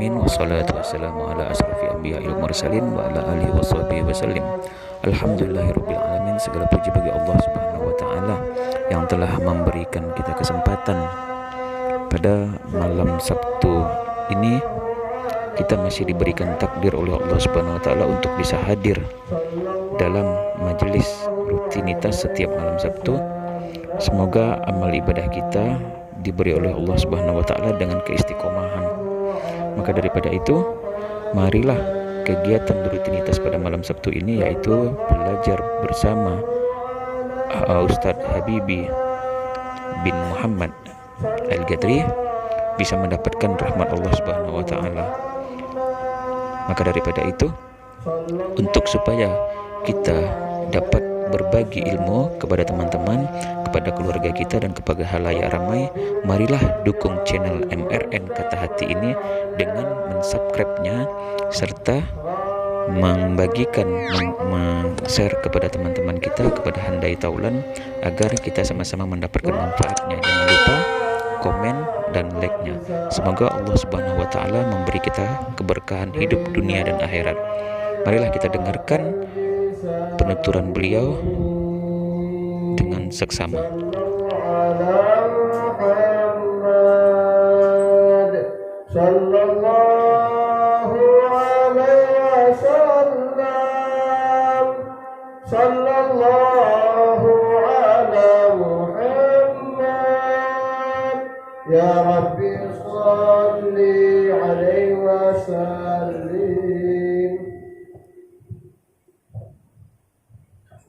alamin, wassalatu wassalamu ala asrafi anbiya'il mursalin wa ala alihi washabihi wasallim. Alhamdulillahirabbil alamin. Segala puji bagi Allah Subhanahu wa taala yang telah memberikan kita kesempatan pada malam Sabtu ini. Kita masih diberikan takdir oleh Allah Subhanahu wa taala untuk bisa hadir dalam majelis rutinitas setiap malam Sabtu. Semoga amal ibadah kita diberi oleh Allah Subhanahu wa taala dengan keistiqomahan. Maka daripada itu, marilah kegiatan rutinitas pada malam Sabtu ini, yaitu belajar bersama Ustadz Habibi bin Muhammad Al-Gadri, bisa mendapatkan rahmat Allah Subhanahu wa taala. Maka daripada itu, untuk supaya kita dapat berbagi ilmu kepada teman-teman, kepada keluarga kita dan kepada halayak ramai, marilah dukung channel MRN Kata Hati ini dengan mensubscribe-nya serta membagikan, share kepada teman-teman kita, kepada handai taulan, agar kita sama-sama mendapatkan manfaatnya. Jangan lupa komen dan like-nya. Semoga Allah Subhanahu wa taala memberi kita keberkahan hidup dunia dan akhirat. Marilah kita dengarkan penuturan beliau dengan seksama. Ya Rabbi salli alaihi wa sallim.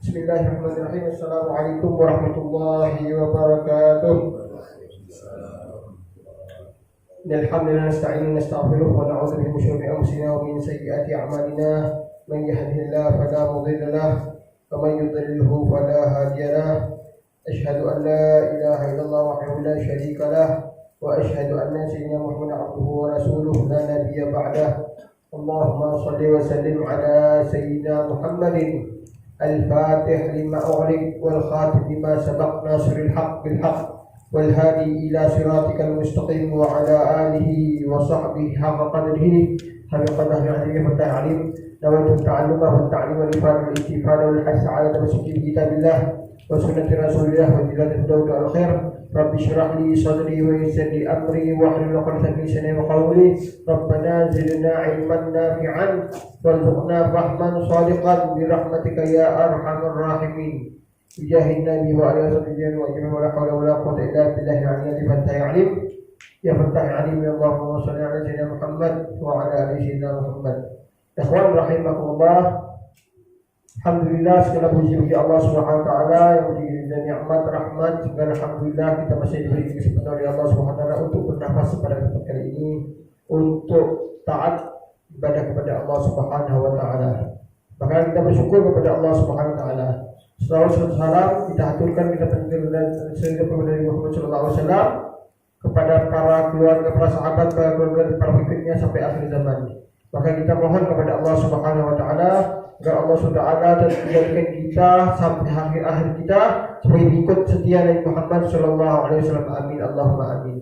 Bismillahirrahmanirrahim. Assalamualaikum warahmatullahi wabarakatuh. Alhamdulillah, nasta'inu nastaghfiruh wa na'udzu billahi min syururi anfusina wa min sayyiati a'malina. Man yahdihillahu fala mudilla lahu wa man yudlilhu fala hadiya lahu. Asyhadu an la ilaha illallah wahdahu la syarika lahu wa asyhadu anna sayyidina Muhammadan abduhu wa rasuluhu la nabiyya ba'dahu. Allahumma shalli wa sallim ala sayyidina Muhammadin al-fatih lima ughliq wal khatim lima sabaq nasiril haqq bil haqq wal hadi ila siratikal mustaqim wa ala alihi wa sahbihi haqqa qadrihi haqqa qadrihi wa ta'lim. Nawaitu ta'alluma wa ta'lima li fadil istifada wal hasa ala tamassuk bi kitabillah wa sunnati rasulillah wa jilatul dawud al khair. Rabbi syrah li sadri wa yassir li amri wa hlul 'uqdatam min lisani yafqahu qawli. Rabbana zidna 'ilman nafi'an warzuqna fahman shadiqan bi rahmatika ya arhamar rahimin. Bijahin nabi wa alihi wasallam wa ajma'in wa la hawla wa la quwwata illa billahi al-'aliyyil azim. Ya Fattah alim, ya Allahumma shalli ala sayyidina Muhammad wa ala ali sayyidina Muhammad. Ikhwan rahimakumullah. Alhamdulillah, segala puji bagi Allah Subhanahu wa taala yang memberi nikmat rahmat. Segala alhamdulillah kita masih diberi kesempatan oleh Allah Subhanahu wa taala untuk bernafas pada kesempatan kali ini, untuk taat ibadah kepada Allah Subhanahu wa taala. Maka kita bersyukur kepada Allah Subhanahu wa taala. Salawat salam kita aturkan, kita tentukan dan sehingga kepada Nabi Muhammad sallallahu alaihi wasallam, kepada para keluarga, para sahabat, para keluarga, para pengikutnya sampai akhir zaman. Maka kita mohon kepada Allah Subhanahu wa taala agar Allah Subhanahu wa taala menjadikan kita sampai akhir kita sebagai pengikut setia Nabi Muhammad sallallahu alaihi wasallam. Amin Allahumma amin.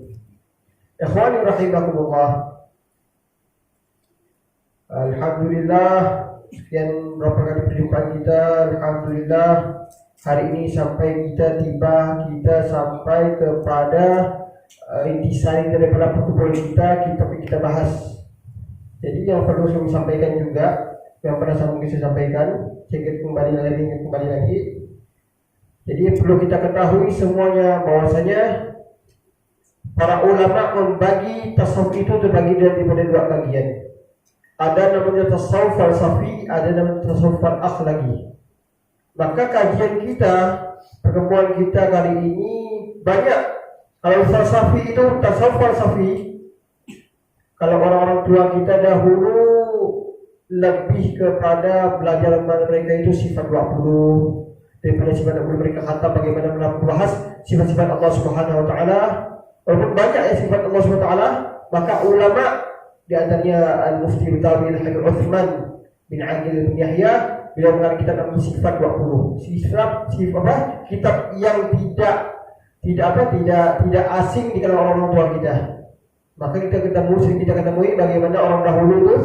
Ikhwani rahimakumullah. Alhamdulillah, sekian berapa kali perjumpaan kita. Alhamdulillah, hari ini sampai kita sampai kepada intisari daripada perkumpulan kita bahas. Jadi yang perlu saya sampaikan juga, yang pernah saya sampaikan, saya kembali lagi. Jadi perlu kita ketahui semuanya bahwasanya para ulama membagi tasawuf itu terbagi daripada dua bagian. Ada namanya tasawuf falsafi, ada namanya tasawuf akhlaki. Maka kajian kita, pertemuan kita kali ini banyak. Kalau falsafi itu tasawuf falsafi, kalau orang-orang tua kita dahulu lebih kepada belajar mereka itu sifat 20 daripada sifat 20. Mereka kata bagaimana membahas sifat-sifat Allah Subhanahu wa taala. Walaupun banyak ya sifat Allah Subhanahu wa taala, maka ulama di antaranya Al-Mufti Betawi Al-Habib Uthman bin Aqil bin Yahya, beliau mengarang kitab namanya sifat 20. Sifat kitab yang tidak asing di kalangan orang tua kita. Maka sering kita ketemui bagaimana orang dahulu itu,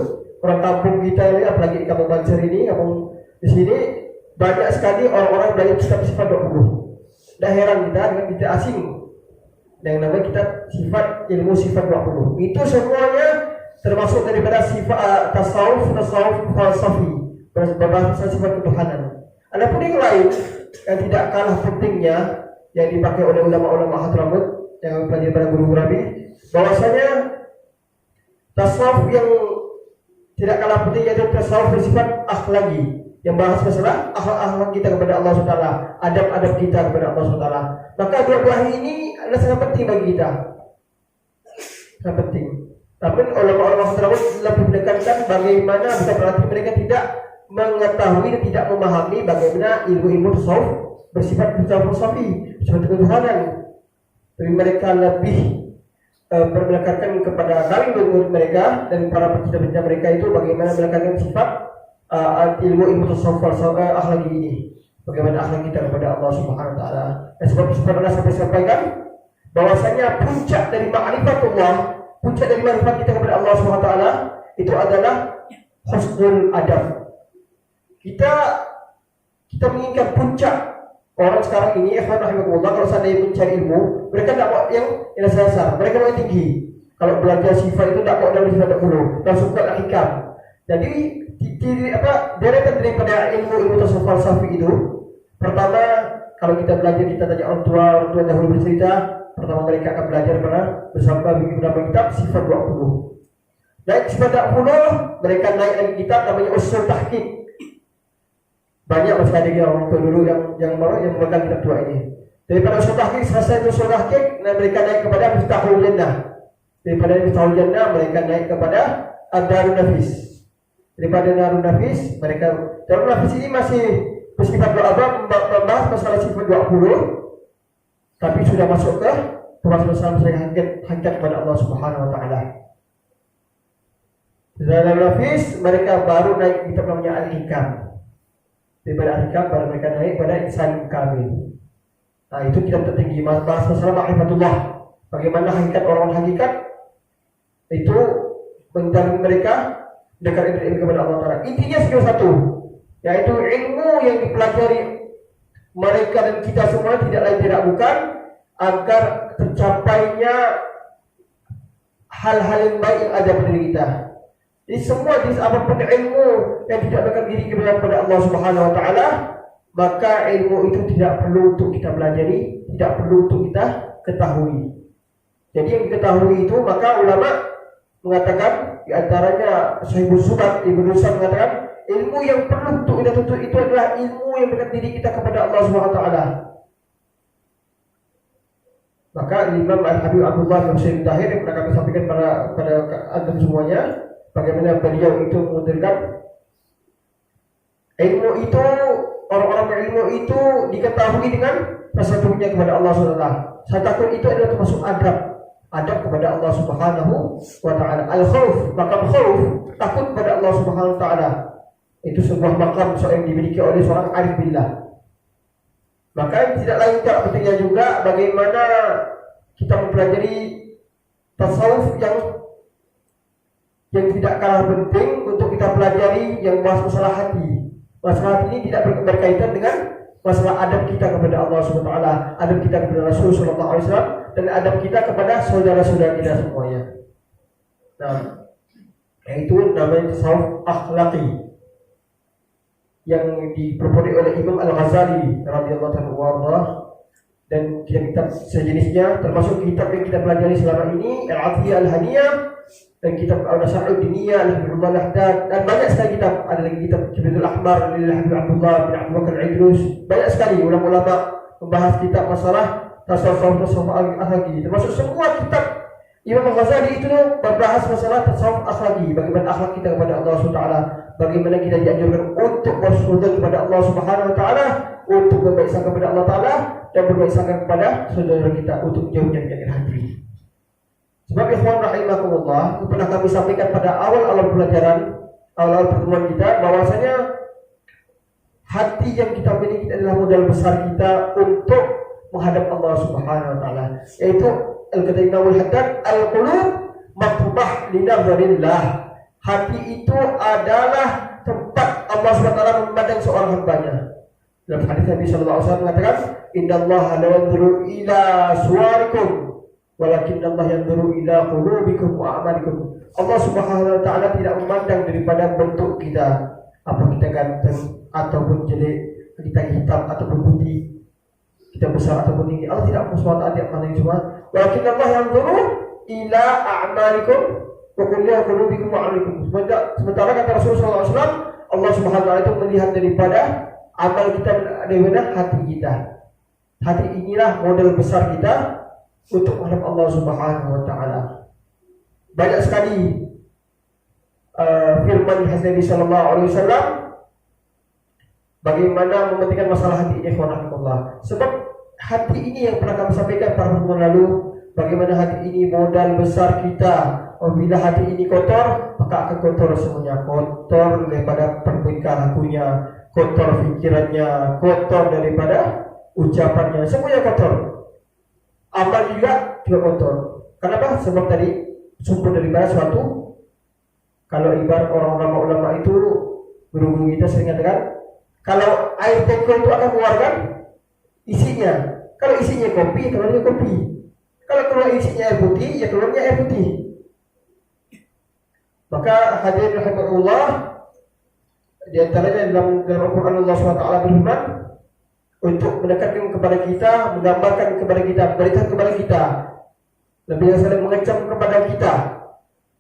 orang kampung kita ini, apalagi di kampung Banser ini, kampung di sini banyak sekali orang-orang dari kitab sifat 20. Dah heran kita dengan kita asing yang namanya kitab sifat, ilmu sifat 20. Itu semuanya termasuk daripada sifat tasawuf falsafi, berbahasa sifat ketuhanan. Adapun yang lain yang tidak kalah pentingnya yang dipakai oleh ulama-ulama Hadramut yang belajar pada guru Rabi, bahwasanya tasawuf yang tidak kalah penting yaitu tasawuf bersifat akhlaki, yang bahas masalah akhlak kita kepada Allah SWT, adab-adab kita kepada Allah SWT. Maka dua buah ini adalah sangat penting bagi kita, sangat penting. Tapi ulama-ulama Hadramut lebih menekankan bagaimana, bukan berarti mereka tidak mengetahui dan tidak memahami bagaimana ilmu-ilmu tasawuf bersifat falsafi, bersifat ketuhanan. Tapi mereka lebih bermelekat kepada murid mereka dan para pencinta mereka itu bagaimana melekatkan sifat ilmu tasawuf akhlak ini, bagaimana akhlak kita kepada Allah Subhanahu wa taala. Dan sebab pernah sampai sampaikan bahwasanya puncak dari ma'rifatullah, puncak dari ma'rifat kita kepada Allah Subhanahu wa taala itu adalah husnul adab. Kita menginginkan puncak. Orang sekarang ini, ikhwan rahimakumullah, kalau seandainya mencari ilmu, mereka tidak mau yang dasar, mereka mau yang tinggi. Kalau belajar sifat itu tidak mau dari sifat 20, langsung ke hikam. Jadi deretan daripada ilmu tasawuf falsafi itu, pertama kalau kita belajar, kita tanya orang tua dahulu bercerita, pertama mereka akan belajar bersama beberapa kitab sifat 20. Naik sifat 20, mereka naik lagi kitab namanya usul tahqiq. Banyak masih ada orang tua dulu yang memegang kitab tua ini. Daripada usul tahqiq, selesai usul tahqiq, mereka naik kepada Miftahul Jannah. Daripada Miftahul Jannah, mereka naik kepada Ad-Darun Nafis. Daripada Darun Nafis, Darun Nafis ini masih bersifat membahas masalah sifat 20, tapi sudah masuk ke masalah hakikat kepada Allah Subhanahu wa taala. Darun Nafis, mereka baru naik kitab namanya Al-Hikam. Daripada Al-Hikam baru mereka naik pada Ihsan Kamil. Nah, itu kitab tertinggi, bahas masalah ma'rifatullah. Bagaimana hakikat orang hakikat itu menjamin mereka dekat ilmu kepada Allah Ta'ala. Intinya skill satu, yaitu ilmu yang dipelajari mereka dan kita semua tidak lain tidak bukan agar tercapainya hal-hal yang baik yang ada pada diri kita. Jadi semua jenis apapun ilmu yang tidak dekat diri kepada Allah Subhanahu wa taala, maka ilmu itu tidak perlu untuk kita pelajari, tidak perlu untuk kita ketahui. Jadi yang diketahui itu, maka ulama mengatakan, di antaranya Syahibul Subat Ibnu Sa'd mengatakan, ilmu yang perlu untuk kita tuntut itu adalah ilmu yang dekat diri kita kepada Allah Subhanahu wa taala. Maka Imam Al-Habib Abdullah bin Husain Tahir yang pernah kami sampaikan pada antum semuanya, bagaimana beliau itu menguturkan ilmu itu, orang-orang berilmu itu diketahui dengan rasa takutnya kepada Allah SWT. Rasa takut itu adalah termasuk adab kepada Allah Subhanahu wa taala. Al-khauf, maqam khauf, takut kepada Allah Subhanahu wa taala. Itu sebuah maqam yang dimiliki oleh seorang arif billah. Maka tidak lain tak pentingnya juga bagaimana kita mempelajari tasawuf yang tidak kalah penting untuk kita pelajari, yang bahas masalah hati. Masalah hati ini tidak berkaitan dengan masalah adab kita kepada Allah Subhanahu wa taala, adab kita kepada Rasul sallallahu alaihi wasallam, dan adab kita kepada saudara-saudara kita semuanya. Nah, yaitu namanya tasawuf akhlaki yang diperoleh oleh Imam Al-Ghazali radhiyallahu anhu, dan kitab-kitab sejenisnya, termasuk kitab yang kita pelajari selama ini, Al-Athiyah Al-Haniyah, dan kitab Al-Nasa'ud Diniyah, Al-Habibullah Al-Haddad, dan banyak sekali kitab. Ada lagi kitab Kibatul Ahmar, Al-Habib Abdullah bin Abu Bakar Al-Idrus. Banyak sekali ulama-ulama membahas kitab masalah tasawuf akhlaki. Termasuk semua kitab Imam Al-Ghazali itu membahas masalah tasawuf akhlaki, bagaimana akhlak kita kepada Allah SWT, bagaimana kita dianjurkan untuk bersyukur kepada Allah Subhanahu wa taala, untuk berbaik sangka kepada Allah Ta'ala, dan berbaik sangka kepada saudara kita, untuk jauhnya penyakit hati. Sebab ikhwan rahimakumullah, pernah kami sampaikan pada awal-awal pelajaran, awal-awal pertemuan kita, bahwasanya hati yang kita miliki adalah modal besar kita untuk menghadap Allah Subhanahu wa taala, yaitu al-qadimul haddad al-qulub matbah linadzarillah. Hati itu adalah tempat Allah SWT memandang seorang hambanya. Dalam hadis Nabi SAW mengatakan, innallaha la yanzuru ila suwarikum walakinnallaha yanzuru ila qulubikum wa a'malikum. Allah Subhanahu wa taala tidak memandang daripada bentuk kita, apa kita ganteng ataupun jelek, kita hitam ataupun putih, kita besar ataupun tinggi. Allah tidak SWT pandang semua. Walakinnallaha yanzuru ila a'malikum wa qulubikum wa a'malikum. Sementara kata Rasulullah SAW, Allah Subhanahu wa taala itu melihat daripada amal kita, daripada hati kita. Hati inilah modal besar kita untuk menghadap Allah Subhanahu wa taala. Banyak sekali firman Nabi sallallahu alaihi wasallam bagaimana mementingkan masalah hati ini, Allah. Sebab hati ini yang pernah kami sampaikan pada pertemuan lalu, bagaimana hati ini modal besar kita. Apabila hati ini kotor, maka akan kotor semuanya. Kotor daripada perbincangannya, kotor pikirannya, kotor daripada ucapannya, semuanya kotor. Amal juga kotor. Kenapa? Sebab tadi sumber daripada suatu, kalau ibarat orang ulama itu guru-guru kita sering katakan, kalau air teko itu akan mengeluarkan isinya. Kalau isinya kopi, keluarnya kopi. Kalau keluar isinya air putih, ya keluarnya air putih. Maka hadirin rahimahullah, di antaranya dalam Al-Quran Allah SWT berfirman, untuk mendekatkan kepada kita, menggambarkan kepada kita, memberikan kepada kita, lebih yang saling mengecam kepada kita.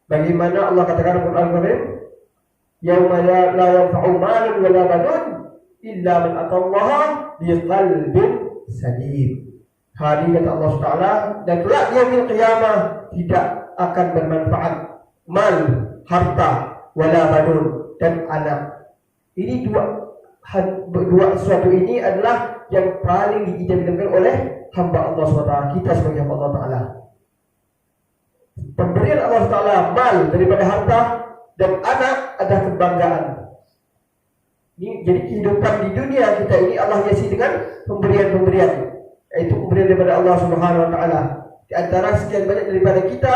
Bagaimana Allah katakan dalam Al-Quran, yauma la yanfa'u malun wala banun illa man atallaha biqalbin salim. Hari kata Allah Taala, dan kelak di yaumil qiyamah tidak akan bermanfaat mal, harta, wala banun, dan anak. Ini dua sesuatu ini adalah yang paling diidamkan oleh hamba Allah SWT, kita sebagai hamba Allah Ta'ala. Pemberian Allah Ta'ala mal daripada harta dan anak adalah kebanggaan. Ini, jadi kehidupan di dunia kita ini Allah hiasi dengan pemberian-pemberian, yaitu pemberian daripada Allah Subhanahu Wa Ta'ala. Di antara sekian banyak daripada kita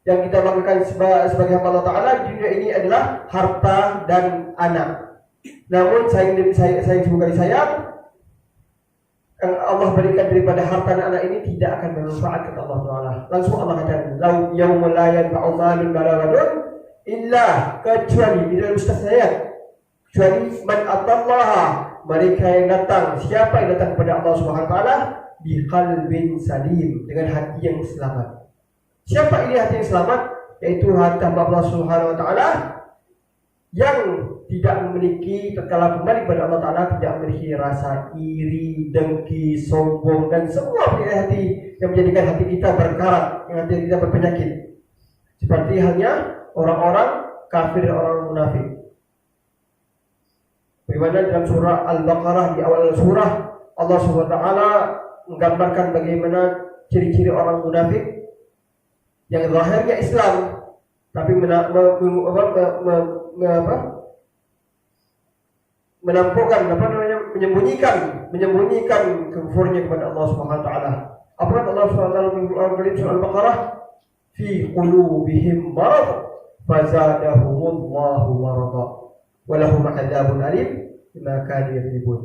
yang kita banggakan sebagai hamba Allah Ta'ala di dunia ini adalah harta dan anak. Namun saya semoga disayang, yang Allah berikan daripada harta dan anak ini tidak akan bermanfaat kata Allah Taala. Langsung Allah katakan, "Lau yaumul la yanfa'u malun wala banun illa," kecuali di dalam ayat, kecuali man atallaha, mereka yang datang, siapa yang datang kepada Allah Subhanahu wa taala biqalbin salim, dengan hati yang selamat. Siapa ini hati yang selamat? Yaitu hati Allah Subhanahu wa taala yang tidak memiliki, tatkala kembali kepada Allah Ta'ala, tidak memiliki rasa iri, dengki, sombong, dan semua penyakit hati yang menjadikan hati kita berkarat, yang hati kita berpenyakit. Seperti halnya orang-orang kafir dan orang munafik. Bagaimana dalam surah Al-Baqarah, di awal surah, Allah SWT menggambarkan bagaimana ciri-ciri orang munafik yang zahirnya Islam, tapi menampakkan menyembunyikan kufurnya kepada Allah Subhanahu wa taala. Apa kata Allah Subhanahu wa taala dalam surah Al-Baqarah? Fi qulubihim marad fazadahumullahu marada wa lahum 'adzabun alim bima kanu yakzibun.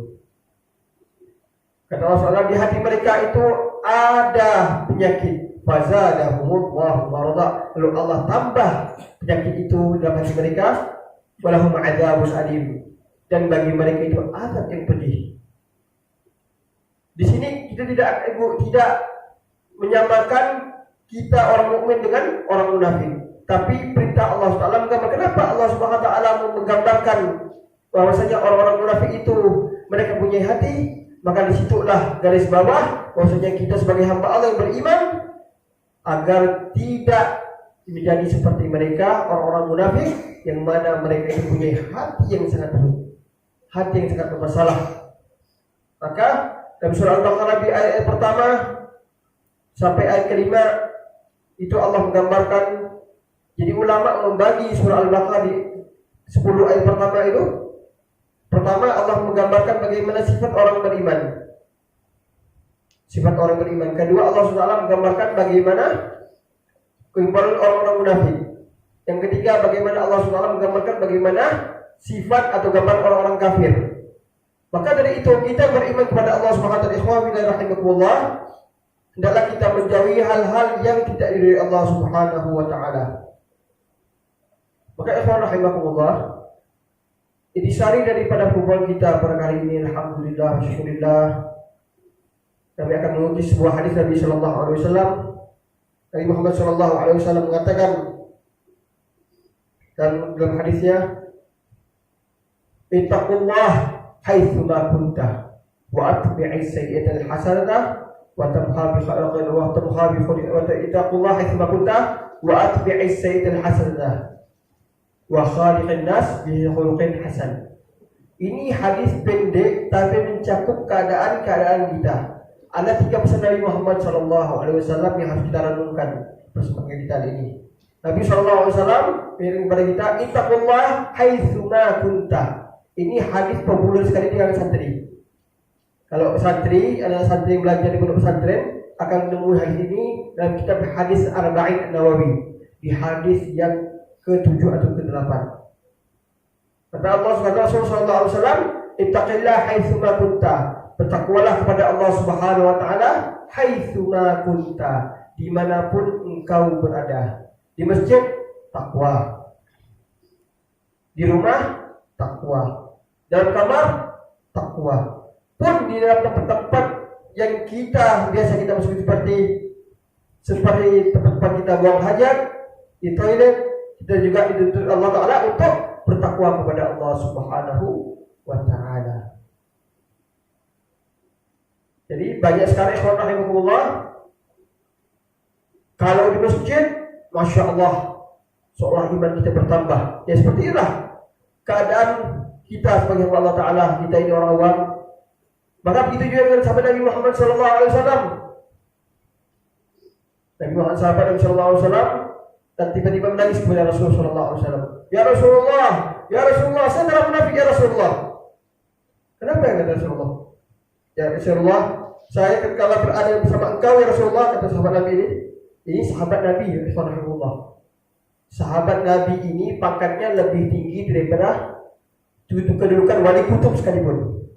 Kata Allah Subhanahu di hati mereka itu ada penyakit, fazadahumullahu marada, lalu Allah tambah penyakit itu dalam hati mereka, wa lahum 'adzabun alim, dan bagi mereka itu azab yang pedih. Di sini kita tidak menyamakan kita orang mukmin dengan orang munafik, tapi perintah Allah Taala menggambarkan. Kenapa Allah Subhanahu wa taala menggambarkan bahwasanya orang-orang munafik itu mereka punya hati? Maka disitulah garis bawah bahwasanya kita sebagai hamba Allah yang beriman agar tidak menjadi seperti mereka orang-orang munafik yang mana mereka itu punya hati yang sangat buruk, hati yang sangat bermasalah. Maka dalam surah Al-Baqarah di ayat pertama sampai ayat kelima itu Allah menggambarkan. Jadi ulama membagi surah Al-Baqarah di 10 ayat pertama itu. Pertama Allah menggambarkan bagaimana sifat orang beriman, sifat orang beriman. Kedua Allah SWT menggambarkan bagaimana Penggambaran orang-orang munafik. Yang ketiga, bagaimana Allah SWT menggambarkan bagaimana sifat atau gambar orang-orang kafir. Maka dari itu kita beriman kepada Allah Subhanahu wa taala, hendaklah kita menjauhi hal-hal yang tidak diridhoi Allah Subhanahu wa taala. Maka ikhwan rahimakumullah, intisari daripada pertemuan kita pada kali ini, alhamdulillah, syukurillah, kami akan mengutip sebuah hadis Nabi sallallahu alaihi wasallam. Nabi Muhammad sallallahu alaihi wasallam mengatakan dalam hadisnya, ittaqullah haitsu ma kunta wa atbi'is sayyi'atal hasanata wa tamha bi khayril wa tamha bi khairin wa ittaqullah haitsu ma kunta wa atbi'is sayyi'atal hasanata wa khaliqin nas bi khuluqin hasan. Ini hadis pendek tapi mencakup keadaan-keadaan kita. Ada 3 pesan Nabi Muhammad sallallahu alaihi wasallam yang harus kita renungkan bersama kita ini. Nabi sallallahu alaihi wasallam mengirim kepada kita, ittaqullah haitsu ma kunta. Ini hadis populer sekali di kalangan santri. Kalau santri adalah santri yang belajar di pondok pesantren akan menemui hadis ini dalam kitab hadis Arba'in An-Nawawi, di hadis yang ke-7 atau ke-8. Kata Allah sallallahu alaihi wasallam, ittaqillah haitsu ma kunta. Bertakwalah kepada Allah Subhanahu wa taala haitsu ma kunta, dimanapun engkau berada. Di masjid takwa, di rumah takwa, dalam kamar takwa, pun di dalam tempat-tempat yang biasa kita masuk seperti tempat kita buang hajat, di toilet, kita juga dituntut Allah Taala untuk bertakwa kepada Allah Subhanahu wa taala. Jadi banyak sekali ikhwan rahimakumullah, kalau di masjid, masya Allah, seolah iman kita bertambah. Ya seperti itulah keadaan kita sebagai Allah Ta'ala. Kita ini orang awam. Maka begitu juga dengan sahabat Nabi Muhammad SAW. Nabi Muhammad SAW dan tiba-tiba menangis kepada Rasulullah SAW. Ya Rasulullah, saya telah munafik ya Rasulullah. Kenapa ya kata Rasulullah? Ya Rasulullah, saya ketika berada bersama engkau ya Rasulullah, kata sahabat Nabi ini. Ini sahabat Nabi ya Rasulullah. Sahabat Nabi ini pangkatnya lebih tinggi daripada kedudukan wali kutub sekalipun.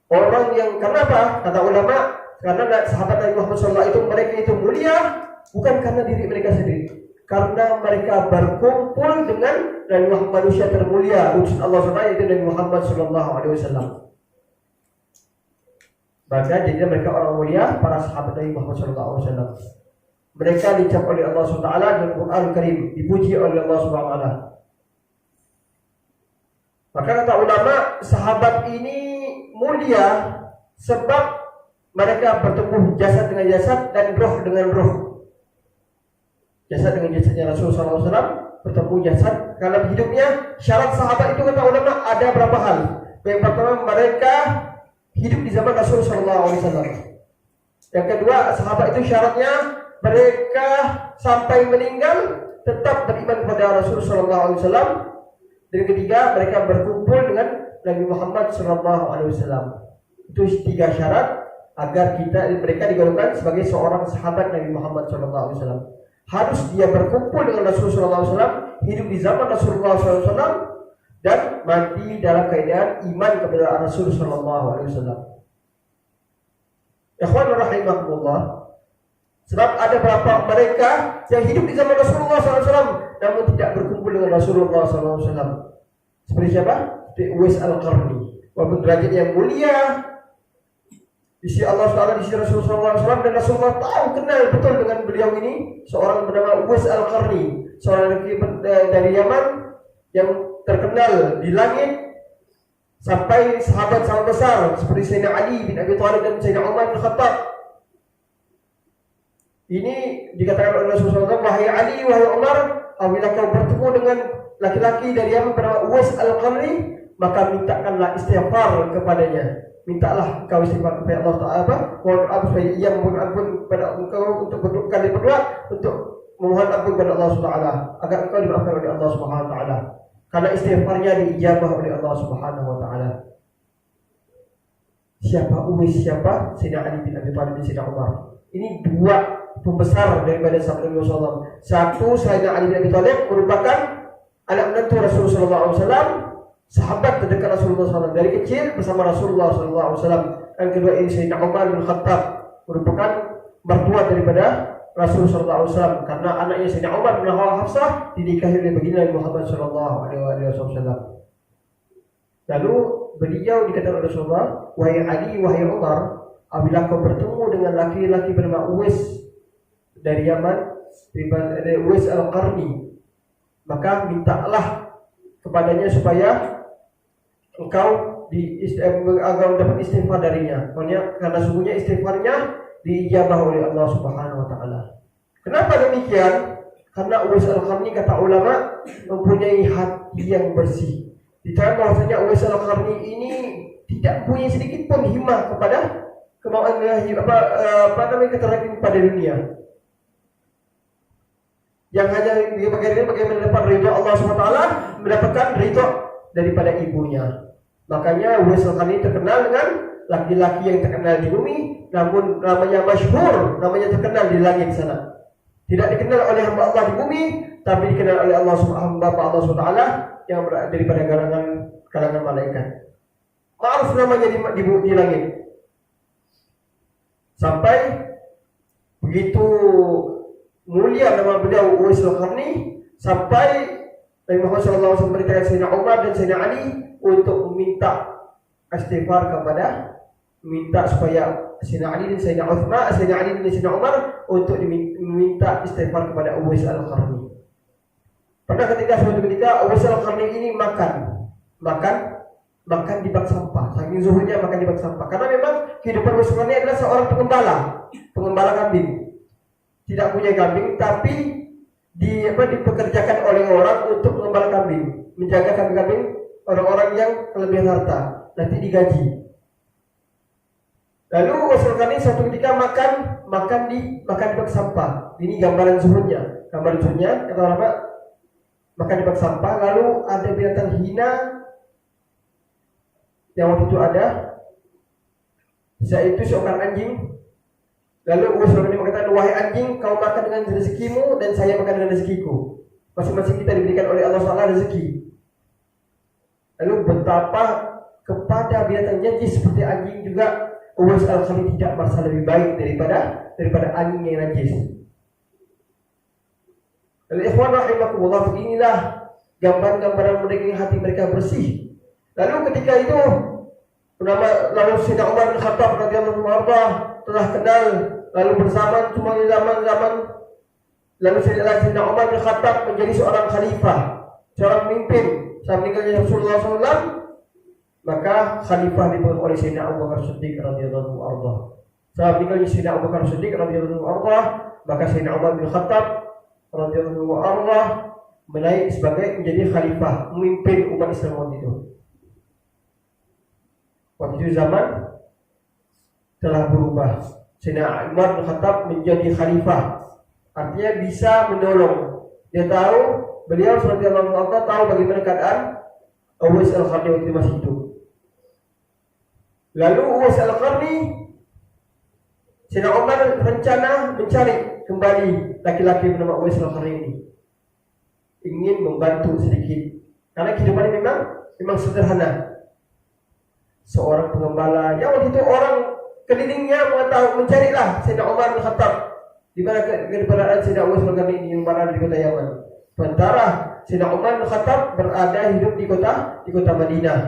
Orang yang, karena apa? Kata ulama, karena sahabat Nabi Muhammad SAW itu, mereka itu mulia bukan karena diri mereka sendiri, karena mereka berkumpul dengan Nabi Muhammad, manusia termulia utusan Allah SWT, yaitu Nabi Muhammad SAW. Maka jadi mereka orang mulia, para sahabat Nabi Muhammad SAW. Mereka dicap oleh Allah SWT dalam Al-Quran Karim, dipuji oleh Allah SWT. Maka kata ulama, sahabat ini mulia sebab mereka bertemu jasad dengan jasad dan roh dengan roh. Jasad dengan jasadnya Rasulullah SAW bertemu jasad dalam hidupnya. Syarat sahabat itu kata ulama ada berapa hal. Yang pertama, mereka hidup di zaman Rasulullah SAW. Yang kedua, sahabat itu syaratnya mereka sampai meninggal tetap beriman kepada Rasulullah SAW. Dan yang ketiga, mereka berkumpul dengan Nabi Muhammad SAW. Itu 3 syarat agar mereka digolongkan sebagai seorang sahabat Nabi Muhammad SAW. Harus dia berkumpul dengan Rasulullah SAW, hidup di zaman Rasulullah SAW, dan mati dalam keadaan iman kepada Rasulullah SAW. Ikhwan rahimakumullah, sebab ada beberapa mereka yang hidup di zaman Rasulullah SAW namun tidak berkumpul dengan Rasulullah SAW. Seperti siapa? Seperti Uwais Al-Qarni. Walaupun derajat yang mulia di sisi Allah SWT, di sisi Rasulullah SAW, dan Rasulullah tahu, kenal betul dengan beliau ini, seorang bernama Uwais Al-Qarni, seorang dari Yaman yang terkenal di langit, sampai sahabat-sahabat besar seperti Sayyidina Ali bin Abi Thalib dan Sayyidina Umar bin Khattab. Ini dikatakan oleh Rasulullah SAW, wahai Ali, wahai Umar, apabila kau bertemu dengan laki-laki dari Yaman bernama Uwais Al-Qarni, maka mintakanlah istighfar kepadanya. Mintalah engkau istighfar kepada Allah Ta'ala, mohon ampun supaya ia memohon ampun kepada engkau untuk kali berdoa untuk memohon ampun kepada Allah Ta'ala, agar engkau dimaafkan oleh Allah Subhanahu Wa Ta'ala, karena istighfarnya diijabah oleh Allah Subhanahu Wa Ta'ala. Siapa Uwais, siapa Sayyidina Ali bin Abi Thalib bin Sayyidina Umar. Ini 2 pembesar daripada sahabat Nabi SAW. Satu, Sayyidina Ali bin Abi Thalib merupakan anak menantu Rasulullah SAW, sahabat terdekat Rasulullah SAW dari kecil bersama Rasulullah SAW. Dan kedua ini Sayyidina Umar bin Khattab merupakan mertua daripada Rasulullah SAW, karena anaknya Sayyidina Umar bin Hafsah dinikahi oleh baginda Muhammad SAW. Lalu beliau dikatakan oleh Rasulullah, wahai Ali, wahai Umar, apabila kau bertemu dengan laki-laki bernama Uwais dari Yaman, dari Uwais Al-Qarni, maka mintalah kepadanya supaya engkau dapat istighfar darinya. Karena sungguhnya istighfarnya diijabah oleh Allah Subhanahu wa taala. Kenapa demikian? Karena Uwais Al-Qarni, kata ulama, mempunyai hati yang bersih. Diterangkan bahwasanya Uwais Al-Qarni ini tidak punya sedikit pun himmah kepada kemauan keterangkan pada dunia. Yang hanya bagaimana mendapat ridho Allah SWT, mendapatkan ridho daripada ibunya. Makanya Uwais Al-Qarni terkenal dengan laki-laki yang terkenal di bumi, namun namanya masyhur, namanya terkenal di langit sana. Tidak dikenal oleh hamba Allah di bumi, tapi dikenal oleh Allah SWT yang daripada kalangan malaikat. Ma'ruf namanya di langit. Sampai begitu mulia nama beliau Uwais Al-Qarni, sampai Nabi Muhammad SAW memberitakan Sayyidina Umar dan Sayyidina Ali untuk meminta istighfar minta supaya Sayyidina Ali dan Sayyidina Uthman, Sayyidina Ali dan Sayyidina Umar untuk meminta istighfar kepada Uwais Al-Qarni. Pernah suatu ketika Uwais Al-Qarni ini makan di bak sampah. Saking zuhudnya makan di bak sampah. Karena memang kehidupan Uwais Al-Qarni adalah seorang pengembala kambing. Tidak punya kambing, tapi dipekerjakan oleh orang untuk mengembala kambing, menjaga kambing-kambing orang-orang yang kelebihan harta, nanti digaji. Lalu Uwais Al-Qarni suatu ketika makan di bak sampah. Ini gambaran zuhudnya. Gambaran zuhudnya kata ulama, makan di bak sampah. Lalu ada binatang hina yang waktu itu ada, yaitu seorang anjing. Lalu Uwais Al-Qarni mengatakan, wahai anjing, kau makan dengan rezekimu dan saya makan dengan rezekiku. Masing-masing kita diberikan oleh Allah SWT rezeki. Lalu betapa kepada binatang najis seperti anjing juga Uwais Al-Qarni tidak merasa lebih baik daripada anjing yang najis. Lalu ikhwan rahimakumullah, inilah gambaran-gambaran mereka yang hati mereka bersih. Lalu ketika itu lalu Sayyidina Umar bin Khattab radhiyallahu anhu telah kenal, lalu bersamaan cuma zaman lalu Sayyidina Umar bin Khattab menjadi seorang khalifah, seorang pemimpin saat meninggalnya Rasulullah SAW. Maka khalifah dipegang oleh Sayyidina Abu Bakar Siddiq radhiyallahu anhu. Saat meninggalnya Sayyidina Abu Bakar Siddiq radhiyallahu anhu, maka Sayyidina Umar bin Khattab radhiyallahu anhu menaik menjadi khalifah, memimpin umat Islam waktu itu. Waktu itu zaman telah berubah. Sayyidina Umar bin Khattab menjadi khalifah, artinya bisa menolong. Dia tahu, beliau radhiyallahu anhu tahu bagaimana keadaan Uwais Al-Qarni waktu masih hidup. Lalu Uwais Al-Qarni, Sayyidina Umar rencana mencari kembali laki-laki bernama Uwais Al-Qarni ini, ingin membantu sedikit, karena kehidupannya memang sederhana. Seorang pengembala yang waktu itu orang kelilingnya mengetahui, mencarilah Sayyidina Umar bin Khattab di mana keberadaan Sayyidina Uwais Al-Qarni ini yang berada di kota Yaman. Sementara Sayyidina Umar bin Khattab berada hidup di kota Madinah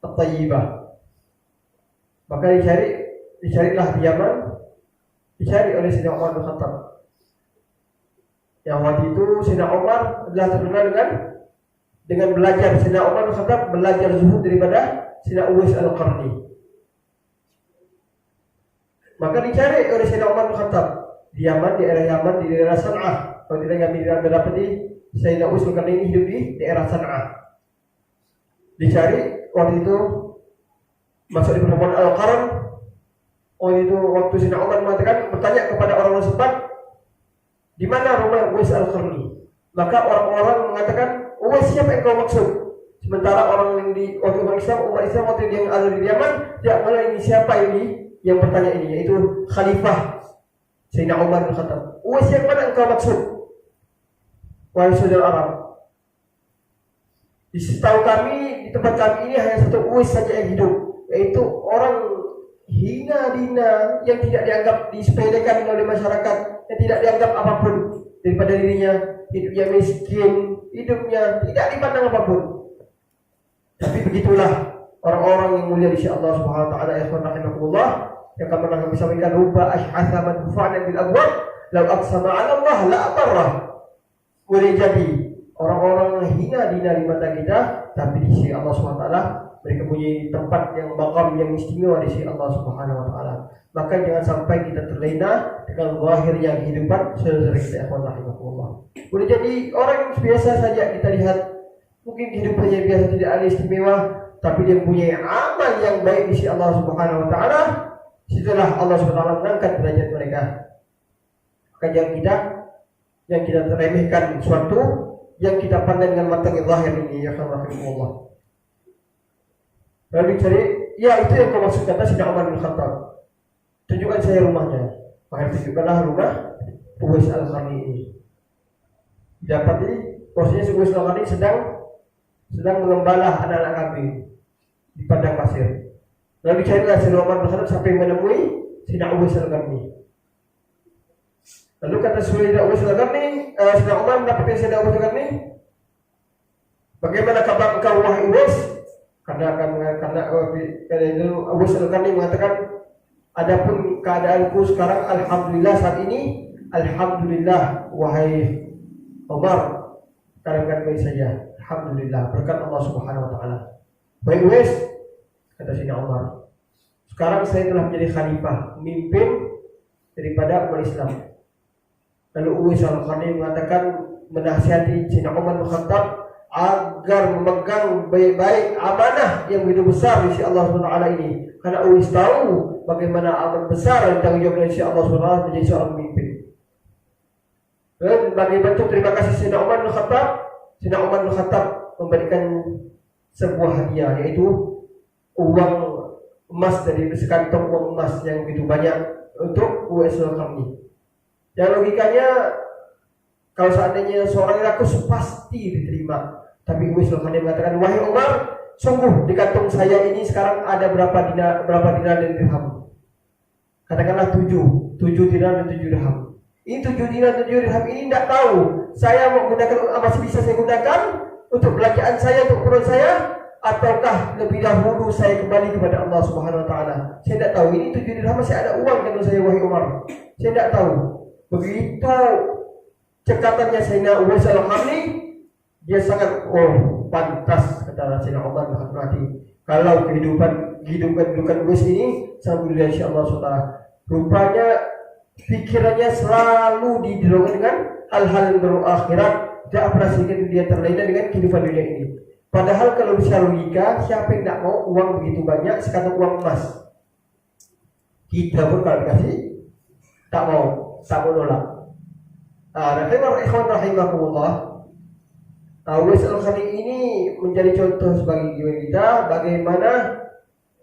At-Tayyibah. Maka dicarilah di Yaman, dicari oleh Sayyidina Umar bin Khattab. Yang waktu itu Sayyidina Umar adalah terkenal dengan belajar. Sayyidina Umar bin Khattab belajar zuhud daripada Sayyidina Uwais Al-Qarni. Maka dicari oleh Sayyidina Umar bin Khattab di Yaman, di daerah San'ah. Kalau tidak kami mendapati Sayyidina Uwais Al-Qarni ini hidup di daerah San'ah. Dicari waktu itu masuk di pertemuan Al-Qarn. Waktu Sayyidina Umar bertanya kepada orang-orang setempat, di mana rumah Uwais Al-Qarni? Maka orang-orang mengatakan, Uwais siapa yang kau maksud? Sementara orang umat Islam waktu yang ada di Yaman tidak mengenal ini siapa ini yang bertanya ini, yaitu Khalifah Sayyidina Umar bin Khattab. Uwais yang mana engkau maksud? Wahai saudara Arab, di setahu kami, di tempat kami ini hanya satu Uwais saja yang hidup, yaitu orang hina dina yang tidak dianggap, disepelekan oleh masyarakat, yang tidak dianggap apapun daripada dirinya, hidupnya miskin, hidupnya tidak dipandang apapun. Tapi begitulah orang-orang yang mulia di sisi Allah Subhanahu wa taala, ya rahimakumullah, yang akan pernah kami sampaikan, ruba asy'atha madfa'an bil abwab law aqsama 'ala Allah la abarrah. Boleh jadi orang-orang hina dina di mata kita, tapi di sisi Allah Subhanahu wa taala mereka punya tempat yang makam yang istimewa di sisi Allah Subhanahu wa taala. Maka jangan sampai kita terlena dengan zahirnya kehidupan saudara kita, ikhwan rahimakumullah. Boleh jadi orang yang biasa saja kita lihat, mungkin kehidupannya biasa, tidak ada istimewa, tapi dia punya amal yang baik di sisi Allah Subhanahu wa taala. Setelah Allah Subhanahu wa taala mengangkat derajat mereka. Maka yang kita remehkan suatu yang kita pandang dengan mata yang zahir ini, ya rahimakumullah. Lalu dicari, ya itu yang kau maksud kata Sayyidina Umar bin Khattab. Tunjukkan saya rumahnya. Maka tunjukkanlah rumah Uwais Al-Qarni ini. Dapati posisinya Uwais Al-Qarni sedang mengembala anak-anak kambing di padang pasir. Lalu dicarilah Sayyidina Umar bin Khattab sampai menemui Sayyidina Uwais Al-Qarni. Lalu kata Sayyidina Uwais Al-Qarni, Sayyidina Umar mendapatkan Sayyidina Uwais Al-Qarni, bagaimana kabar engkau wahai Uwais? Karena Uwais Al-Qarni mengatakan, adapun keadaanku sekarang alhamdulillah saat ini, alhamdulillah wahai Umar, keadaan baik saja, alhamdulillah berkat Allah Subhanahu wa taala. Wahai Uwais, kata Sayyidina Umar, sekarang saya telah menjadi khalifah, pemimpin daripada umat Islam. Lalu Uwais Al-Qarni mengatakan, menasihati Sayyidina Umar bin Khattab agar memegang baik-baik amanah yang begitu besar di sisi Allah Subhanahu wa taala ini. Karena Uwais tahu bagaimana amanah besar dan tanggung jawab di sisi Allah Subhanahu wa taala menjadi seorang pemimpin. Dan bagi bentuk terima kasih Sayyidina Umar bin Khattab, Sayyidina Umar bin Khattab memberikan sebuah hadiah, yaitu uang emas, dari sekantong uang emas yang begitu banyak untuk Uwais Al-Qarni. Dan logikanya, kalau seandainya seorang rakus pasti diterima. Tapi Uwais Al-Qarni mengatakan, wahai Umar, sungguh di kantong saya ini sekarang ada berapa dinar dan dirham? Katakanlah 7 dinar dan 7 dirham. Ini 7 dinar dan 7 dirham ini tidak tahu saya mau gunakan, masih bisa saya gunakan untuk belanjaan saya, untuk keperluan saya, ataukah lebih dahulu saya kembali kepada Allah Subhanahu wa taala. Saya tidak tahu. Ini 7 dirham masih ada uang di kantong saya, wahai Umar. Saya tidak tahu. Begitu cekatannya Sayyidina Uwais Al-Qarni, dia sangat pantas, kata Sayyidina Umar bin Khattab, kalau kehidupan Uwais ini sangat mulia insya Allah SWT. Rupanya pikirannya selalu didorong dengan hal-hal yang berakhirat, tidak pernah sedikit dia terlena dengan kehidupan dunia ini. Padahal kalau bisa logika, siapa yang tidak mau uang begitu banyak, sekadar uang emas? Kita pun kalau dikasih tak mau nolak. Ikhwan rahimakumullah, Uwais Al-Qarni ini menjadi contoh sebagai kita bagaimana.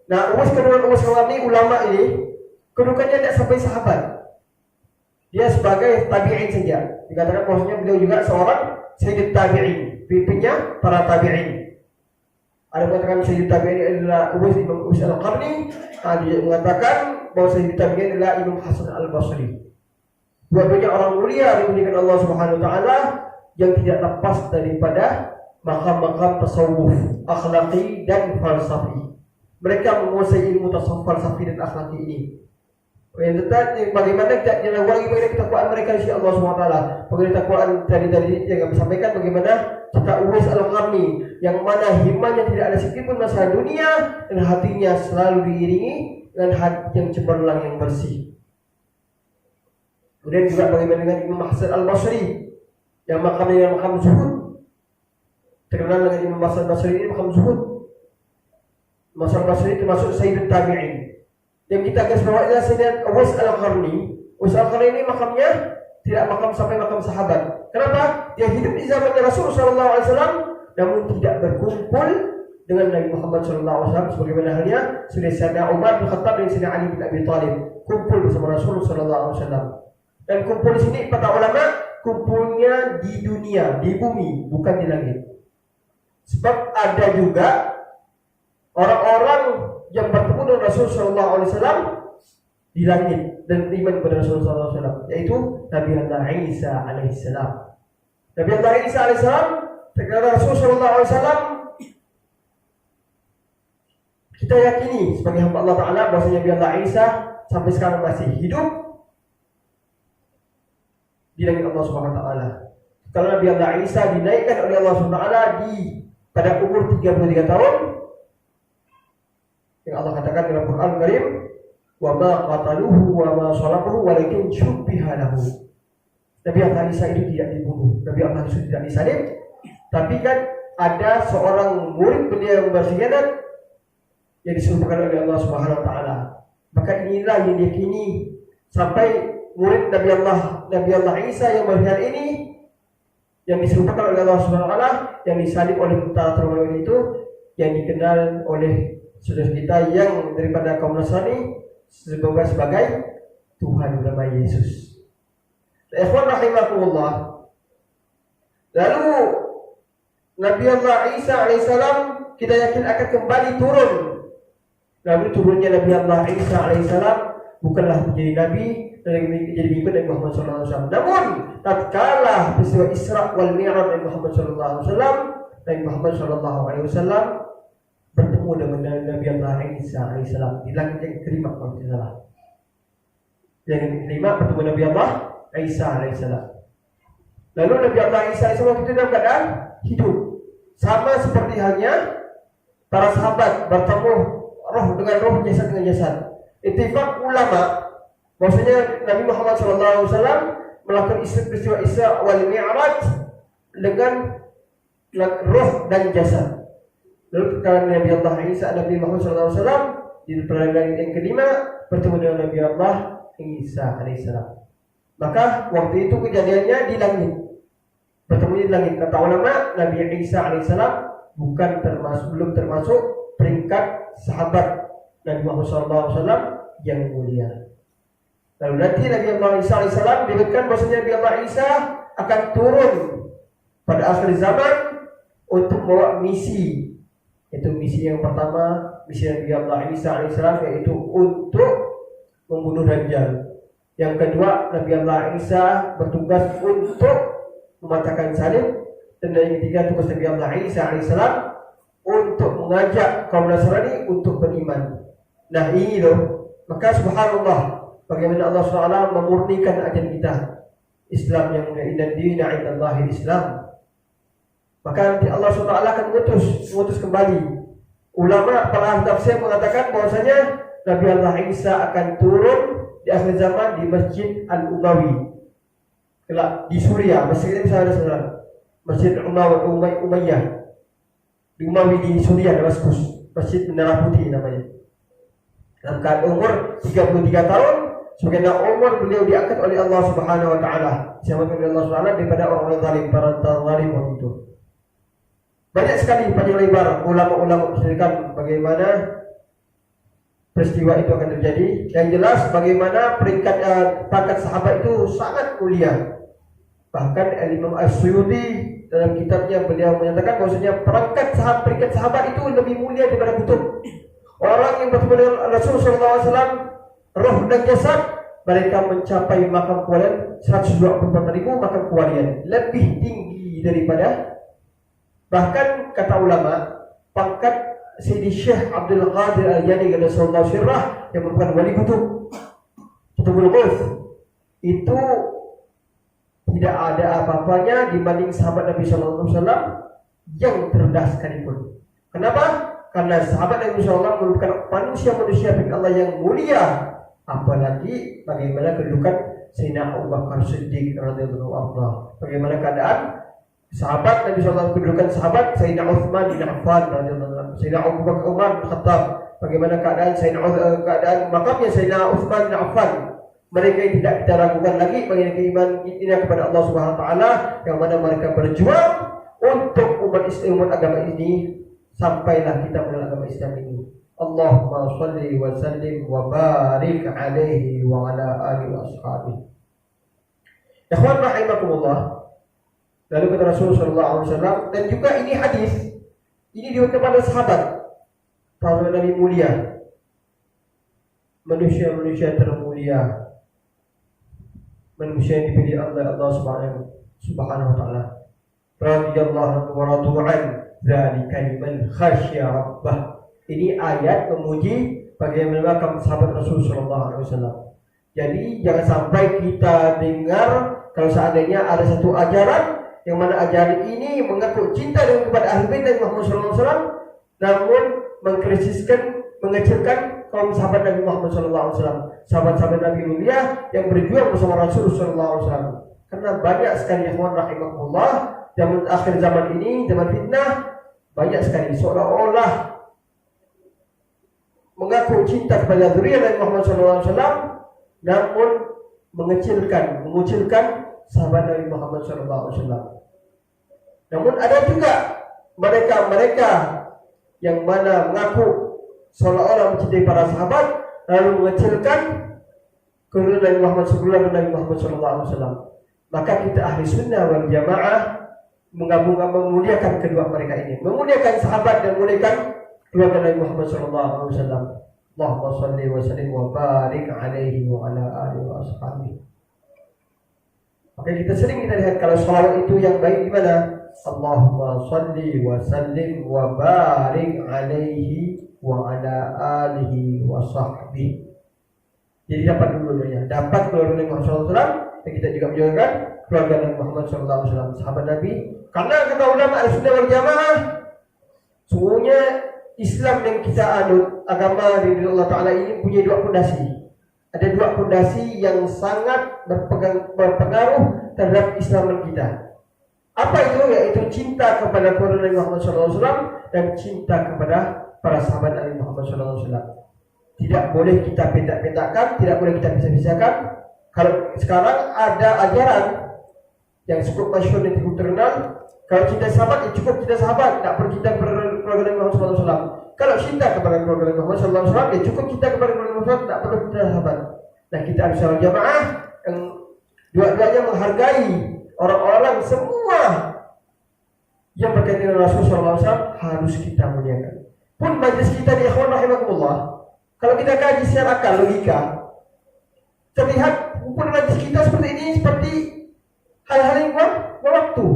Uwais Al-Qarni ulama ini kedudukannya tidak sampai sahabat. Dia sebagai tabi'in saja. Dikatakan maksudnya beliau juga seorang sayyid tabi'in, pimpinnya para tabi'in. Ada mengatakan sayyid tabi'in adalah Uwais Al-Qarni, ada yang mengatakan bahwa sayyid tabi'in adalah Imam Hasan Al-Basri. Dua-duanya orang mulia dimuliakan Allah Subhanahu wa taala, yang tidak lepas daripada makam-makam tasawuf, akhlaki dan falsafi. Mereka menguasai ilmu tasawuf, falsafi dan akhlaki ini. Yang tetapi bagaimana kita bagaimana ketakwaan mereka di sisi Allah Subhanahu wa taala. Bagaimana takwaan tadi yang kami sampaikan, bagaimana kita Uwais Al-Qarni yang mana himmahnya tidak ada sedikit pun masalah dunia, dan hatinya selalu diiringi dengan hati yang cemerlang, yang bersih. Kemudian juga bagaimana dengan Imam Hasan Al-Basri yang makamnya makam zuhud. Terkenal dengan Imam Hasan Al-Basri ini makam zuhud. Hasan Al-Basri termasuk Sayyidul Tabi'in. Yang kita garis bawahi adalah Sayyidina Uwais Al-Qarni. Uwais Al-Qarni ini makamnya tidak makam sampai makam sahabat. Kenapa? Dia hidup di zamannya Rasulullah SAW, namun tidak berkumpul dengan Nabi Muhammad SAW, sebagaimana halnya Sayyidina Umar bin Khattab dan Sayyidina Ali bin Abi Thalib kumpul bersama Rasulullah SAW. Dan kumpul di sini kata ulama, kumpulnya di dunia, di bumi, bukan di langit. Sebab ada juga orang-orang yang bertemu dengan Rasulullah SAW di langit dan beriman kepada Rasulullah SAW, yaitu Nabi Allah Isa alaihissalam. Nabi Allah Isa alaihissalam, kepada Rasulullah SAW, kita yakini sebagai hamba Allah Ta'ala bahwasanya Nabi Allah Isa sampai sekarang masih hidup di langit Allah Subhanahu Wa Ta'ala. Kalau Nabi Allah Isa dinaikkan oleh Allah Subhanahu Wa Ta'ala pada umur 33 tahun, yang Allah katakan dalam Quran Karim, wa ma qataluhu wa ma salabuhu walakin syubbiha lahu. Nabi Allah Isa itu tidak dibunuh, Nabi Allah Isa tidak disalib, tapi kan ada seorang murid beliau yang berkhianat yang diserupakan oleh Allah Subhanahu Wa Ta'ala. Maka inilah yang diyakini sampai murid Nabi Allah Isa yang berkhianat ini yang diserupakan oleh Allah Subhanahu Wa Ta'ala, yang disalib oleh Mu'tah Romawi itu, yang dikenal oleh saudara kita yang daripada kaum Nasrani sebagai Tuhan nama Yesus. Ikhwan rahimakumullah. Lalu Nabi Allah Isa alaihissalam kita yakin akan kembali turun. Nabi turunnya Nabi Allah Isa alaihissalam bukanlah menjadi nabi dan menjadi pengikut Nabi Muhammad SAW. Namun tatkala peristiwa Isra wal Mi'raj Nabi Muhammad SAW, Nabi Muhammad SAW bertemu dengan Nabi Allah Isa alaihissalam di langit yang kelima kalau tidak salah. Yang kelima bertemu Nabi Allah Isa alaihissalam. Lalu Nabi Allah Isa alaihissalam itu dalam keadaan hidup, sama seperti halnya para sahabat bertemu roh dengan roh, jasad dengan jasad. Ittifaq ulama bahwasanya Nabi Muhammad SAW melakukan peristiwa Isra wal Mi'raj dengan roh dan jasad. Lalu ketika Nabi Allah Isa, Nabi Muhammad SAW di perjalanan yang kelima bertemu dengan Nabi Allah Isa alaihissalam. Maka waktu itu kejadiannya di langit, bertemu di langit. Kata ulama, Nabi Isa alaihissalam belum termasuk peringkat sahabat Nabi Muhammad SAW yang mulia. Lalu nanti Nabi Allah Isa alaihissalam diberikan bahwasanya Nabi Allah Isa akan turun pada akhir zaman untuk membawa misi. Itu misi yang pertama, misi Nabi Allah Isa alaihissalam, yaitu untuk membunuh Dajjal. Yang kedua, Nabi Allah Isa bertugas untuk mematakan salib. Dan yang ketiga, tugas Nabi Allah Isa alaihissalam untuk mengajak kaum Nasrani untuk beriman. Nah ini loh, maka subhanallah bagaimana Allah SWT memurnikan ajaran kita Islam yang mulia, inna dina indallahi Islam. Maka nanti Allah SWT akan mengutus kembali. Ulama para ahli tafsir mengatakan bahwasanya Nabi Allah Isa akan turun di akhir zaman di Masjid Al-Umawi di Suriah. Masjid ini bisa ada saudara, Masjid Umayyah di Umawi di Suriah, Damaskus. Masjid Menara Putih namanya. Dalam keadaan umur 33 tahun, sebagaimana umur beliau diangkat oleh Allah Subhanahu Wa Ta'ala, diselamatkan oleh Allah Subhanahu daripada orang-orang zalim, para zalim waktu itu. Banyak sekali panjang lebar ulama-ulama menceritakan bagaimana peristiwa itu akan terjadi. Yang jelas bagaimana pangkat sahabat itu sangat mulia. Bahkan Imam As-Suyuti dalam kitabnya beliau menyatakan bahwasanya peringkat sahabat itu lebih mulia daripada kutub. Orang yang bertemu dengan Rasulullah SAW, roh dan jasad, mereka mencapai makam kewalian 124.000 makam kewalian, lebih tinggi daripada, bahkan kata ulama, pangkat Sayyidi Syekh Abdul Qadir Al-Jani Rasulullah Syirah yang merupakan wali Kutubul Ghuth itu tidak ada apa-apanya dibanding sahabat Nabi SAW yang terendah sekalipun. Kenapa? Karena sahabat Nabi SAW merupakan manusia-manusia bagi Allah yang mulia. Apalagi bagaimana kedudukan Sayyidina Abu Bakar Siddiq radhiyallahu anhu. Bagaimana keadaan sahabat Nabi SAW, kedudukan sahabat Sayyidina Utsman bin Affan radhiyallahu anhu, Sayyidina Abu Bakar Umar bin Khattab. Bagaimana keadaan keadaan makamnya Sayyidina Utsman bin Affan. Mereka yang tidak kita ragukan lagi bagaimana keimanan kita kepada Allah Subhanahu Wa Ta'ala, yang mana mereka berjuang untuk umat agama ini sampailah kita mengenal agama Islam ini. Allahumma shalli wa sallim wa barik alaihi wa ala alihi wa ashabihi. Ikhwan rahimakumullah. Lalu kata Rasulullah SAW, dan juga ini hadis, ini diriwayatkan kepada sahabat, para Nabi mulia, manusia-manusia termulia, manusia yang dipilih oleh Allah Subhanahu wa taala. Radhiyallahu anhu wa radu'an dzalika liman khasyya rabbah. Ini ayat memuji bagaimana sahabat Rasulullah SAW. Jadi jangan sampai kita dengar kalau seandainya ada satu ajaran yang mana ajaran ini mengaku cinta dengan kepada ahli bait Nabi Muhammad SAW, namun mengecilkan kaum sahabat Nabi Muhammad SAW, sahabat-sahabat Nabi mulia yang berjuang bersama Rasulullah SAW. Karena banyak sekali ikhwan rahimahullah zaman akhir zaman ini, zaman fitnah, banyak sekali seolah-olah mengaku cinta kepada zuriat Nabi Muhammad SAW, namun mengucilkan sahabat Nabi Muhammad SAW. Namun ada juga mereka yang mana mengaku seolah-olah mencintai para sahabat, lalu mengecilkan kedudukan Nabi Muhammad SAW. Maka kita ahli sunnah wal jamaah menggabungkan, memuliakan kedua mereka ini, memuliakan sahabat dan memuliakan keluarga Nabi Muhammad SAW. Allahumma salli wa sallim wa barik alaihi wa ala alihi wa ashabihi. Maka kita sering lihat kalau salawat itu yang baik gimana? Allahumma salli wa sallim wa barik alaihi wa ala alihi wa sahbihi. Jadi dapat dulu ya, dapat keluarga Nabi Muhammad SAW, dan kita juga menjaga keluarga Nabi Muhammad SAW, sahabat Nabi. Karena kata ulama Ahlussunnah wal Jamaah, sungguhnya Islam yang kita anut, agama dari Allah Ta'ala ini punya dua fondasi. Ada dua fondasi yang sangat berpengaruh terhadap Islam kita. Apa itu? Yaitu cinta kepada keluarga Nabi Muhammad SAW dan cinta kepada para sahabat Nabi Muhammad SAW. Tidak boleh kita petak-petakkan, tidak boleh kita pisah-pisahkan. Kalau sekarang ada ajaran yang cukup masyhur dan cukup terkenal, kalau cinta sahabat ya cukup cinta sahabat, tidak perlu cinta kepada keluarga Nabi Muhammad SAW. Kalau cinta kepada keluarga Nabi Muhammad SAW ya cukup cinta kepada keluarga Nabi Muhammad, tidak perlu cinta sahabat. Nah, kita harus jamaah yang dua-duanya menghargai orang-orang semua yang berkaitan dengan Rasulullah SAW harus kita muliakan. Pun majlis kita di ikhwan rahimakumullah, kalau kita kaji secara akal logika, terlihat pun majlis kita seperti ini, seperti hal-hal yang berwaktu.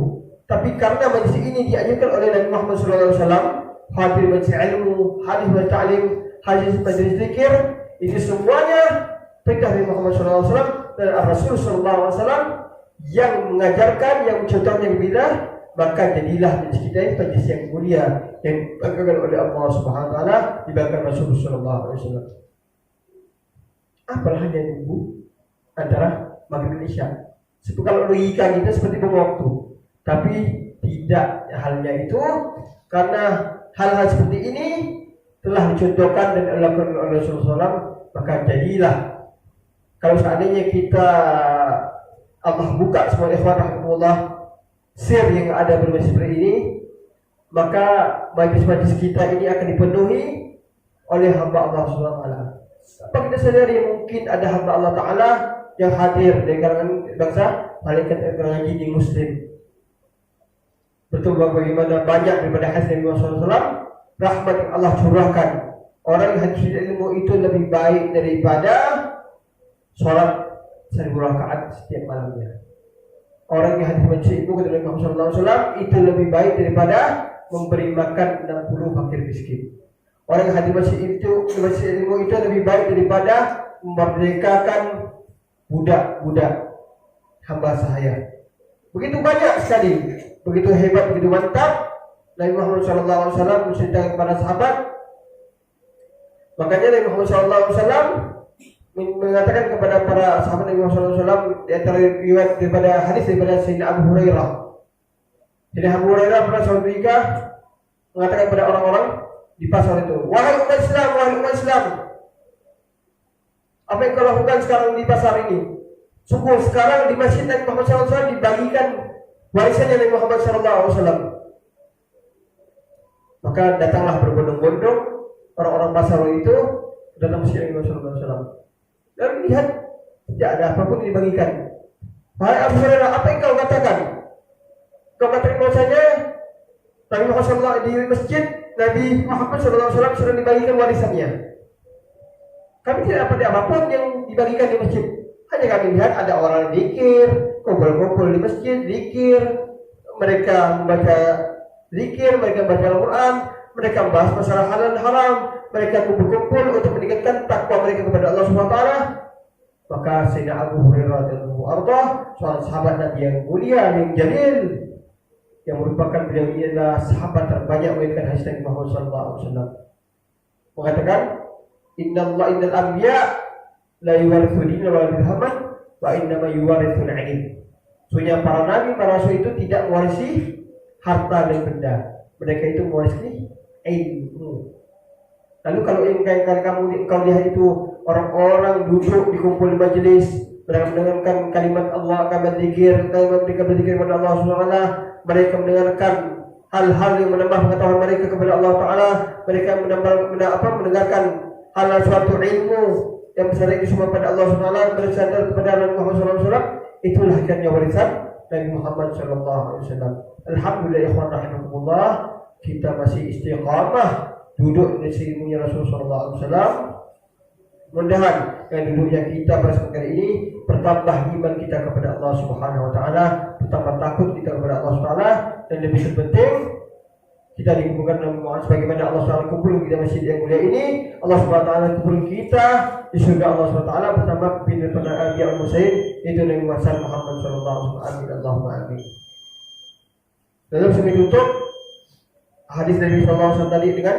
Tapi karena majlis ini diajukan oleh Nabi Muhammad SAW, hadir majlis ilmu, hadis majlis ta'lim, hadis majlis zikir, ini semuanya perintah Nabi Muhammad SAW dan Rasulullah SAW yang mengajarkan, yang mencontohnya berbeda. Maka jadilah majlis kita ini majlis yang mulia yang dibanggakan oleh Allah Subhanahu wa taala, dibanggakan Rasulullah SAW. Apa hanya nunggu antara maghrib dan isya? Kalau logika kita seperti waktu, tapi tidak halnya itu, karena hal-hal seperti ini telah dicontohkan dan dilakukan oleh Rasulullah SAW. Maka jadilah, kalau seandainya kita Allah buka semua ikhwan rahimahullah sir yang ada bermajlis seperti ini, maka majlis-majlis kita ini akan dipenuhi oleh hamba Allah Subhanahu wa taala. Apa kita sadari mungkin ada hamba Allah Ta'ala yang hadir dari kalangan bangsa malaikat kalangan jin muslim. Betul bagaimana banyak daripada hadis Nabi Muhammad SAW, rahmat yang Allah curahkan. Orang yang hadis ilmu itu lebih baik daripada sholat 1000 rakaat setiap malamnya. Orang yang hadis majlis ilmu kata Nabi Muhammad SAW itu lebih baik daripada memberi makan 60 fakir miskin. Orang yang hadis majlis ilmu itu lebih baik daripada memerdekakan budak-budak hamba sahaya. Begitu banyak sekali, begitu hebat, begitu mantap Nabi Muhammad SAW menceritakan kepada sahabat. Makanya Nabi Muhammad SAW mengatakan kepada para sahabat Nabi Muhammad SAW, di antara riwayat daripada hadis daripada Sayyidina Abu Hurairah. Jadi Abu Hurairah pernah suatu ketika mengatakan kepada orang-orang di pasar itu, wahai umat Islam, wahai umat Islam, apa yang kau lakukan sekarang di pasar ini? Sungguh sekarang di masjid Nabi Muhammad SAW dibagikan warisannya Nabi Muhammad SAW. Maka datanglah berbondong-bondong orang-orang pasar itu datang masjid Nabi Muhammad SAW. Dan lihat tidak ada apapun yang dibagikan. Hai Abu Hurairah, apa yang kau katakan? Kau katakan bahwasanya Nabi Muhammad SAW di masjid Nabi Muhammad SAW sudah dibagikan warisannya. Kami tidak dapat apapun yang dibagikan di masjid. Hanya kami lihat ada orang zikir, kumpul-kumpul di masjid, zikir, mereka membaca zikir, mereka membaca Al-Quran, mereka membahas masalah halal dan haram, mereka kumpul-kumpul untuk meningkatkan takwa mereka kepada Allah Subhanahu wa taala. Maka Sayyidina Abu Hurairah radhiyallahu anhu, seorang sahabat Nabi yang mulia, yang jalil, yang merupakan beliau adalah sahabat terbanyak meriwayatkan hadis Nabi Muhammad sallallahu alaihi wasallam, mengatakan, innal anbiya la yuwarithu dinan wala dirhaman wa innama yuwarithul ilm. Sesungguhnya para nabi, para rasul itu tidak mewarisi harta dan benda, mereka itu mewarisi ilmu. Lalu kalau yang kau lihat itu orang-orang duduk dikumpul di majelis, mereka mendengarkan kalimat Allah, kalimat zikir, mereka berzikir kepada Allah Subhanahu wa taala, mereka mendengarkan hal-hal yang menambah pengetahuan mereka kepada Allah taala, mereka mendengarkan hal suatu ilmu yang bersandar semua pada Allah Subhanahu wa taala, bersandar kepada Nabi Muhammad sallallahu alaihi wasallam. Itulah hakikatnya warisan Nabi Muhammad sallallahu alaihi wasallam. Alhamdulillah ikhwan rahimakumullah, kita masih istiqamah duduk di ilmunya Rasulullah sallallahu alaihi wasallam. Mudah-mudahan dengan duduknya kita pada kesempatan kali ini bertambah iman kita kepada Allah Subhanahu wa taala, bertambah takut kita kepada Allah Subhanahu wa taala, dan lebih penting kita dikumpulkan dalam Muhammad sebagaimana Allah Subhanahu kumpul kita masjid yang mulia ini. Allah Subhanahu wa taala kumpul kita di surga Allah Subhanahu wa taala bersama pimpinan para nabi yang mursalin, itu Nabi Muhammad sallallahu alaihi wasallam. Allahumma amin. Lalu sebelum tutup hadis Nabi sallallahu alaihi wasallam tadi dengan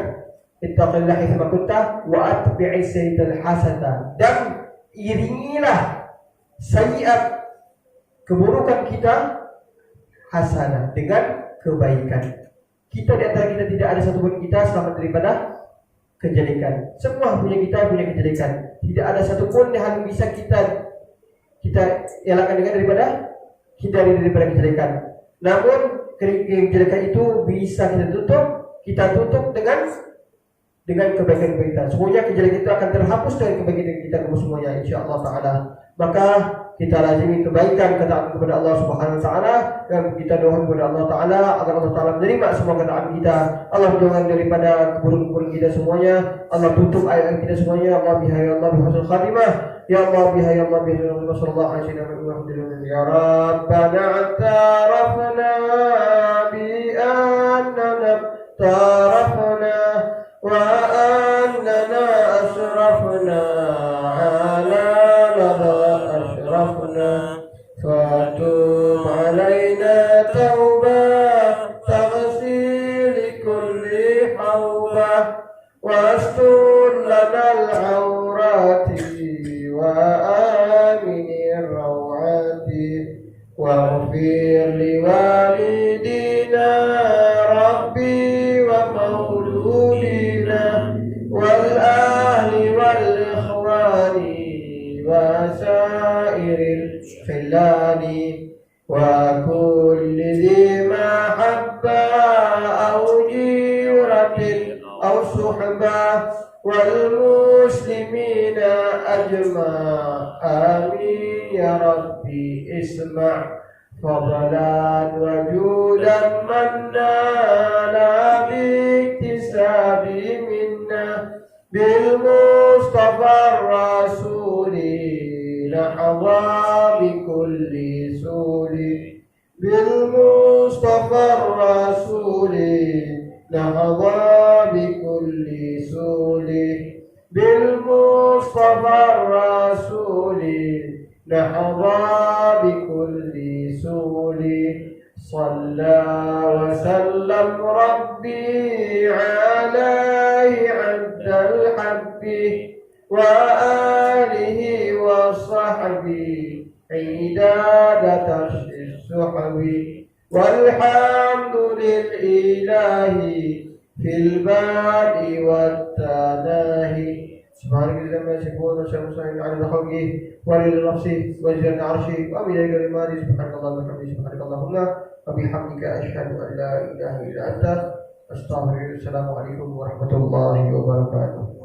ittaqillaha haitsu kunta wa atbi'is sayyi'atal hasanah, dan iringilah sayyi'at keburukan kita hasanah dengan kebaikan. Kita di antara kita tidak ada satupun kita selamat daripada kejelekan. Semua punya kita punya kejelekan. Tidak ada satupun yang bisa kita elakkan dengan daripada kejelekan. Namun kejelekan itu bisa kita tutup dengan kebaikan-kebaikan. Semuanya kejelekan itu akan terhapus dengan kebaikan kita semuanya insyaallah taala. Maka kita lazimi kebaikan, ketaatan kepada Allah Subhanahu wa taala, dan kita doa kepada Allah taala agar Allah taala menerima semua ketaatan kita. Allah jauhkan daripada keburukan kita semuanya. Allah tutup ayat kita semuanya. Allah bihaya Allah bihusnul khatimah. Ya Allah bihaya Allah bihusnul sallallahu alaihi wasallam. Ya Rabbana atarafna bi annana tarafna wa annana asrafna ala fatub alaina taubah taghsil kulli hawbah wastur lana al-awrati wa aminir rawati waghfir li walidina rabbi wa mauludina wal ahli wal ikhwani wa sairil khilani wa kulli dhi mahabba aw jiratin aw suhbah wal muslimina ajma. Amin ya rabbi isma' fadlan wa judan manna la biktisabi minna bil mustafa rasuli lahadha bikulli suli bil mustafa rasuli lahadha bikulli suli bil mustafa rasuli lahadha bikulli suli salla wa sallam rabbi alaihi abdal habbi wa alihi wa sahbihi idadatas suhbi walhamdulillahi fil badi wat tanahi. Subhanallah wa bihamdihi ala khalqihi wa lil nafsi wa jalla arshi wa min al-mali subhanallah wa bihamdihi subhanakallahumma wa bihamdika asyhadu an la ilaha illa anta astaghfiruka. Assalamu alaikum warahmatullahi wabarakatuh.